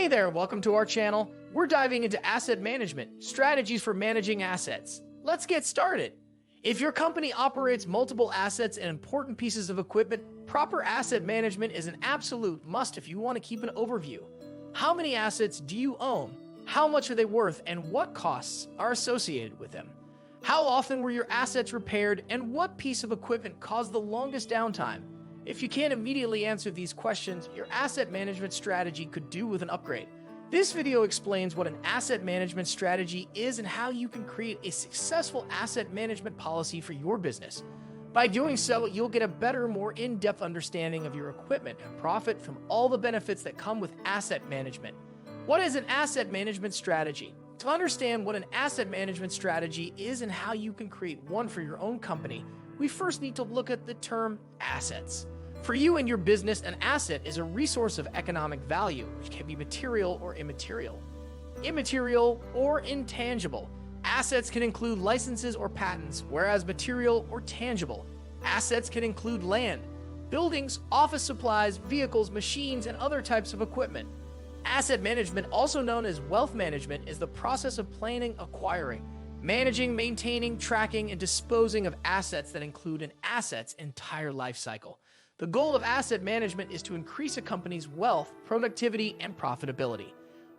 Hey there, welcome to our channel. We're diving into asset management, strategies for managing assets. Let's get started. If your company operates multiple assets and important pieces of equipment, proper asset management is an absolute must if you want to keep an overview. How many assets do you own? How much are they worth and what costs are associated with them? How often were your assets repaired and what piece of equipment caused the longest downtime? If you can't immediately answer these questions, your asset management strategy could do with an upgrade. This video explains what an asset management strategy is and how you can create a successful asset management policy for your business. By doing so, you'll get a better, more in-depth understanding of your equipment and profit from all the benefits that come with asset management. What is an asset management strategy? To understand what an asset management strategy is and how you can create one for your own company, we first need to look at the term assets. For you and your business, an asset is a resource of economic value, which can be material or immaterial. Immaterial or intangible. Assets can include licenses or patents, whereas material or tangible. Assets can include land, buildings, office supplies, vehicles, machines, and other types of equipment. Asset management, also known as wealth management, is the process of planning, acquiring, managing, maintaining, tracking, and disposing of assets that include an asset's entire life cycle. The goal of asset management is to increase a company's wealth, productivity, and profitability.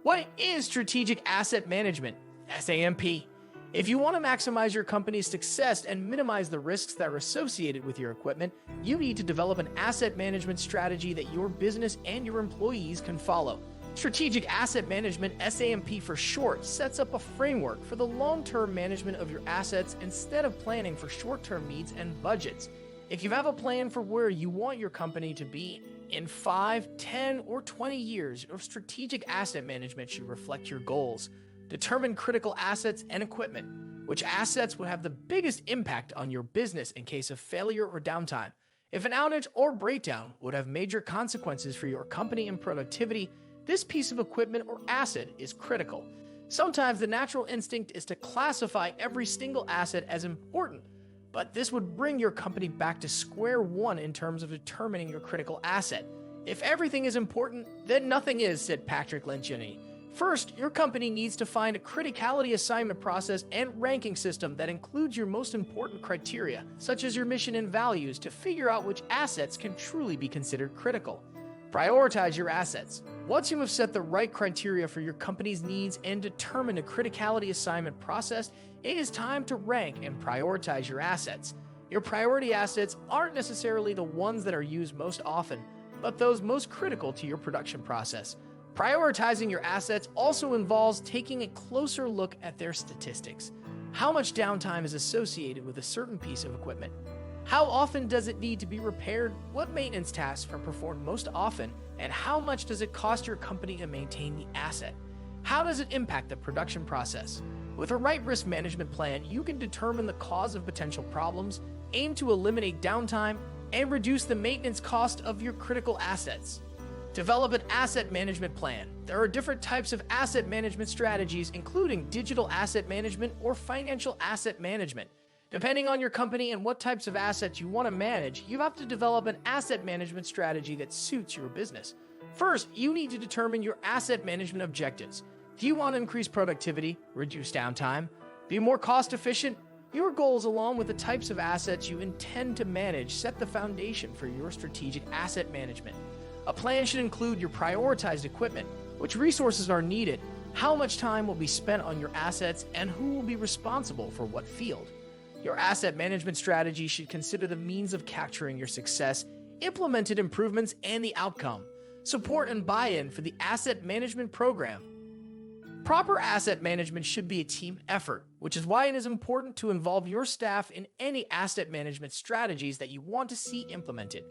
What is strategic asset management? SAMP. If you want to maximize your company's success and minimize the risks that are associated with your equipment, you need to develop an asset management strategy that your business and your employees can follow. Strategic Asset Management, SAMP for short, sets up a framework for the long-term management of your assets instead of planning for short-term needs and budgets. If you have a plan for where you want your company to be in 5, 10, or 20 years, your strategic asset management should reflect your goals. Determine critical assets and equipment. Which assets would have the biggest impact on your business in case of failure or downtime? If an outage or breakdown would have major consequences for your company and productivity, this piece of equipment or asset is critical. Sometimes the natural instinct is to classify every single asset as important, but this would bring your company back to square one in terms of determining your critical asset. If everything is important, then nothing is, said Patrick Lencioni. First, your company needs to find a criticality assignment process and ranking system that includes your most important criteria, such as your mission and values, to figure out which assets can truly be considered critical. Prioritize your assets. Once you have set the right criteria for your company's needs and determined a criticality assignment process, it is time to rank and prioritize your assets. Your priority assets aren't necessarily the ones that are used most often, but those most critical to your production process. Prioritizing your assets also involves taking a closer look at their statistics. How much downtime is associated with a certain piece of equipment? How often does it need to be repaired? What maintenance tasks are performed most often? And how much does it cost your company to maintain the asset? How does it impact the production process? With a right risk management plan, you can determine the cause of potential problems, aim to eliminate downtime, and reduce the maintenance cost of your critical assets. Develop an asset management plan. There are different types of asset management strategies, including digital asset management or financial asset management. Depending on your company and what types of assets you want to manage, you have to develop an asset management strategy that suits your business. First, you need to determine your asset management objectives. Do you want to increase productivity, reduce downtime, be more cost efficient? Your goals, along with the types of assets you intend to manage, set the foundation for your strategic asset management. A plan should include your prioritized equipment, which resources are needed, how much time will be spent on your assets, and who will be responsible for what field. Your asset management strategy should consider the means of capturing your success, implemented improvements, and the outcome. Support and buy-in for the asset management program. Proper asset management should be a team effort, which is why it is important to involve your staff in any asset management strategies that you want to see implemented.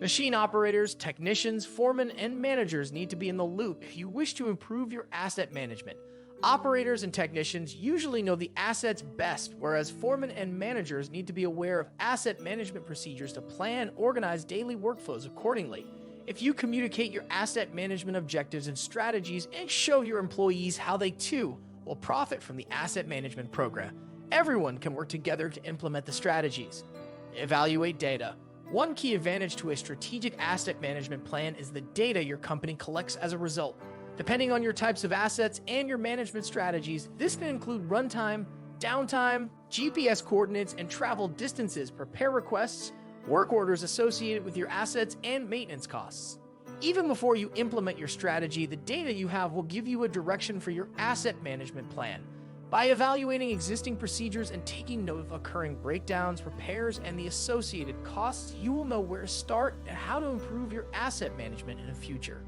Machine operators, technicians, foremen, and managers need to be in the loop if you wish to improve your asset management. Operators and technicians usually know the assets best, whereas foremen and managers need to be aware of asset management procedures to plan and organize daily workflows accordingly. If you communicate your asset management objectives and strategies and show your employees how they too will profit from the asset management program, everyone can work together to implement the strategies. Evaluate data. One key advantage to a strategic asset management plan is the data your company collects as a result. Depending on your types of assets and your management strategies, this can include runtime, downtime, GPS coordinates, and travel distances, repair requests, work orders associated with your assets, and maintenance costs. Even before you implement your strategy, the data you have will give you a direction for your asset management plan. By evaluating existing procedures and taking note of occurring breakdowns, repairs, and the associated costs, you will know where to start and how to improve your asset management in the future.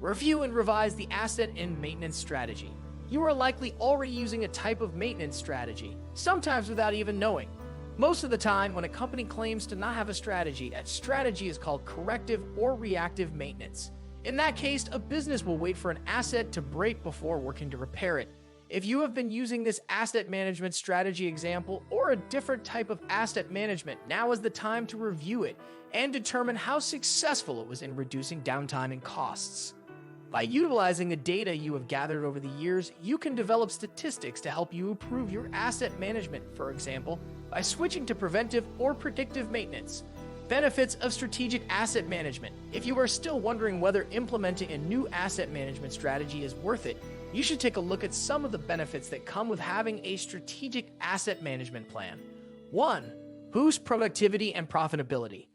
Review and revise the asset and maintenance strategy. You are likely already using a type of maintenance strategy, sometimes without even knowing. Most of the time, when a company claims to not have a strategy, that strategy is called corrective or reactive maintenance. In that case, a business will wait for an asset to break before working to repair it. If you have been using this asset management strategy example or a different type of asset management, now is the time to review it and determine how successful it was in reducing downtime and costs. By utilizing the data you have gathered over the years, you can develop statistics to help you improve your asset management, for example, by switching to preventive or predictive maintenance. Benefits of strategic asset management. If you are still wondering whether implementing a new asset management strategy is worth it, you should take a look at some of the benefits that come with having a strategic asset management plan. 1. Boost productivity and profitability.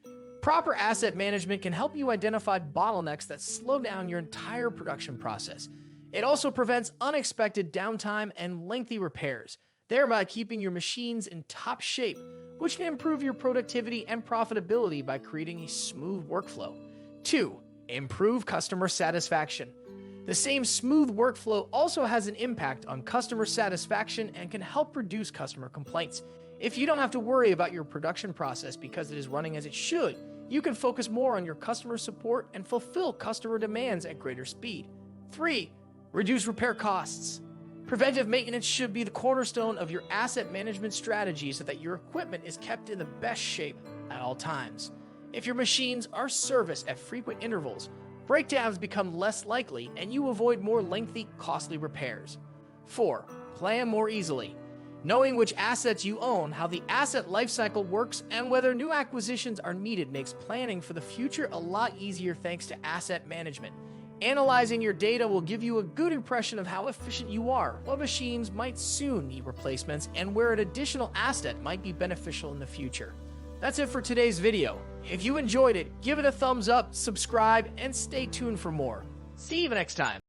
Proper asset management can help you identify bottlenecks that slow down your entire production process. It also prevents unexpected downtime and lengthy repairs, thereby keeping your machines in top shape, which can improve your productivity and profitability by creating a smooth workflow. 2. Improve customer satisfaction. The same smooth workflow also has an impact on customer satisfaction and can help reduce customer complaints. If you don't have to worry about your production process because it is running as it should, you can focus more on your customer support and fulfill customer demands at greater speed. 3. Reduce repair costs. Preventive maintenance should be the cornerstone of your asset management strategy so that your equipment is kept in the best shape at all times. If your machines are serviced at frequent intervals, breakdowns become less likely and you avoid more lengthy, costly repairs. 4. Plan more easily. Knowing which assets you own, how the asset lifecycle works, and whether new acquisitions are needed makes planning for the future a lot easier thanks to asset management. Analyzing your data will give you a good impression of how efficient you are, what machines might soon need replacements, and where an additional asset might be beneficial in the future. That's it for today's video. If you enjoyed it, give it a thumbs up, subscribe, and stay tuned for more. See you next time.